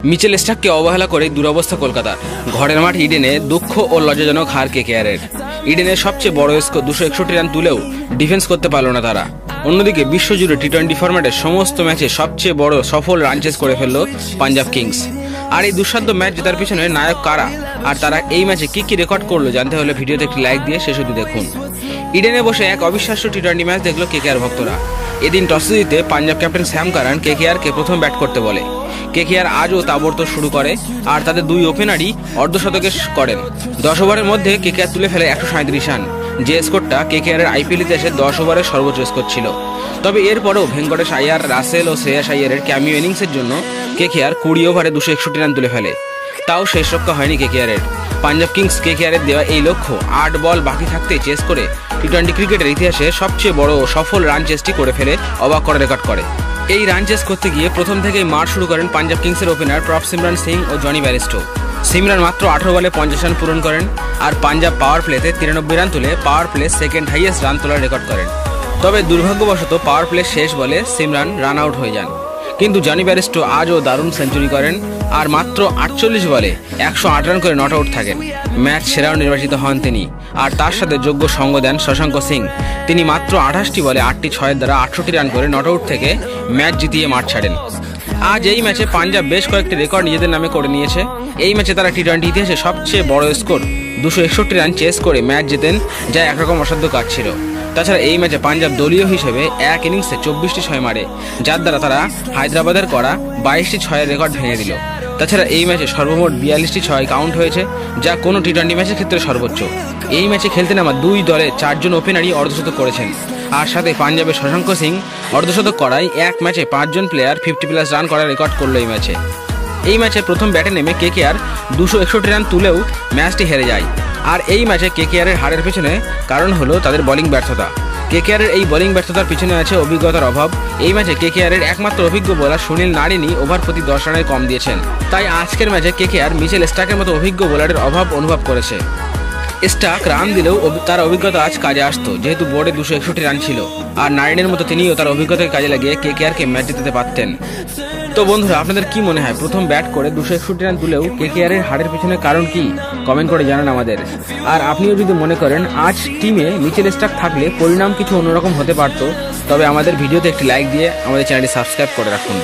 Mitchell স্টার্ককে অবহেলা করে দুরবস্থা কলকাতার। ঘরের মাঠ ইডেনে দুঃখ ও লজ্জাজনক হার কেকেআরের। ইডেনের সবচেয়ে বড় স্কোর 261 রান তুলেও ডিফেন্স করতে পারল না তারা। অন্যদিকে বিশ্বজুড়ে টি-20 ফরম্যাটের সমস্ত ম্যাচে সবচেয়ে বড় সফল রান চেস করে ফেলল পাঞ্জাব কিংস। আর এই দুঃসাধ্য ম্যাচ জেতার পিছনে নায়ক কারা আর তারা এই ম্যাচে কি রেকর্ড করলো জানতে হলে ভিডিওতে একটি লাইক দিয়ে শেষ অবধি দেখুন। ইডেনে বসে এক অবিশ্বাস্য টি-20 ম্যাচ দেখলো কেকেআর ভক্তরা। এদিন টসে জিতে পাঞ্জাব ক্যাপ্টেন স্যাম কারান কেকেআরকে প্রথম ব্যাট করতে বলে। কেকেআর আজও তাবড়তোড় শুরু করে আর তাদের দুই ওপেনারই অর্ধশতকে করেন। 10 ওভারের মধ্যে কেকেআর তুলে ফেলে 137 রান, যে স্কোরটা কেকেআরের আইপিএল ইতিহাসে 10 ওভারের সর্বোচ্চ স্কোর ছিল। তবে এরপরেও ভেঙ্কটেশ আইয়ার, রাসেল ও শ্রেয়াস আইয়ারের ক্যামিও ইনিংসের জন্য কেকেআর 20 ওভারে 261 রান তুলে ফেলে। তাও শেষ রক্ষা হয়নি কেকেআরের। পাঞ্জাব কিংস কেকেআরের দেওয়া এই লক্ষ্য 8 বল বাকি থাকতে চেস করে টি-20 ক্রিকেটের ইতিহাসে সবচেয়ে বড় সফল রান চেসটি করে ফেলে অবাক করা রেকর্ড করে। এই রান চেস করতে গিয়ে প্রথম থেকেই মার শুরু করেন পাঞ্জাব কিংসের ওপেনার প্রভ সিমরন সিং ও জনি ব্যারিস্টো। সিমরন মাত্র 18 বলে 50 রান পূরণ করেন আর পাঞ্জাব পাওয়ার প্লেতে 93 রান তুলে power play second highest run তোলার রেকর্ড করেন। তবে দুর্ভাগ্যবশত পাওয়ার প্লে শেষ বলে সিমরন রান আউট হয়ে যান। কিন্তু জনি ব্যারিস্টো আজও দারুণ সেঞ্চুরি করেন আর মাত্র 48 বলে 108 রান করে নট আউট থাকেন। ম্যাচ সেরাও নির্বাচিত হন তিনি। আর তার সাথে যোগ্য সঙ্গ দেন শশাঙ্ক সিং। তিনি মাত্র 28টি বলে 8টি 6-এর দ্বারা 68 রান করে নট আউট থেকে ম্যাচ জিতিয়ে মাঠ ছাড়েন। আজ এই ম্যাচে পাঞ্জাব বেশ কয়েকটি রেকর্ড নিজেদের নামে করে নিয়েছে। এই ম্যাচে তারা টি-20 ইতিহাসে সবচেয়ে বড় স্কোর 261 রান চেস করে ম্যাচ জেতেন, যা একরকম অসাধ্য কাজ ছিল। তাছাড়া এই ম্যাচে পাঞ্জাব দলীয় হিসেবে এক ইনিংসে 24টি 6 মারে, যার দ্বারা তারা হায়দ্রাবাদের করা 22টি 6-এর রেকর্ড ভেঙে দিল। তাছাড়া এই ম্যাচে সর্বমোট 42টি 6 কাউন্ট হয়েছে, যা কোনো টি-20 ম্যাচের ক্ষেত্রে সর্বোচ্চ। এই ম্যাচে খেলতে নামা দুই দলে 4 জন ওপেনারই অর্ধশতক করেছেন। আর সাথে পাঞ্জাবের শশাঙ্ক সিং অর্ধশতক করায় এক ম্যাচে 5 জন প্লেয়ার 50+ রান করার রেকর্ড করলো এই ম্যাচে প্রথম ব্যাটে নেমে কেকেআর 261 রান তুলেও ম্যাচটি হেরে যায়। আর এই ম্যাচে কেকেআরের হারের পেছনে কারণ হলো তাদের বোলিং ব্যর্থতা। কেকেআরের এই বোলিং ব্যর্থতার পিছনে আছে অভিজ্ঞতার অভাব। এই ম্যাচে কেকেআরের একমাত্র অভিজ্ঞ বোলার সুনীল নারিনি ওভার প্রতি 10 রানের কম দিয়েছেন। তাই আজকের ম্যাচে কেকেআর মিচেল স্টার্কের মতো অভিজ্ঞ বোলারের অভাব অনুভব করেছে। স্টার্ক রান দিলেও তার অভিজ্ঞতা আজ কাজে আসতো, যেহেতু বোর্ডে 261 রান ছিল। আর নারিনের মতো তিনিও তার অভিজ্ঞতাকে কাজে লাগিয়ে কেকেআরকে ম্যাচ জিতাতে পারতেন। তো বন্ধুরা, আপনাদের কি মনে হয় প্রথম ব্যাট করে 261 রান তুলেও কেকেআরের হারের পিছনে কারণ কি? কমেন্ট করে জানান আমাদের। আর আপনিও যদি মনে করেন আজ টিমে মিচেল স্টার্ক থাকলে পরিণাম কিছু অন্যরকম হতে পারত, তবে আমাদের ভিডিওতে একটি লাইক দিয়ে আমাদের চ্যানেলটি সাবস্ক্রাইব করে রাখুন।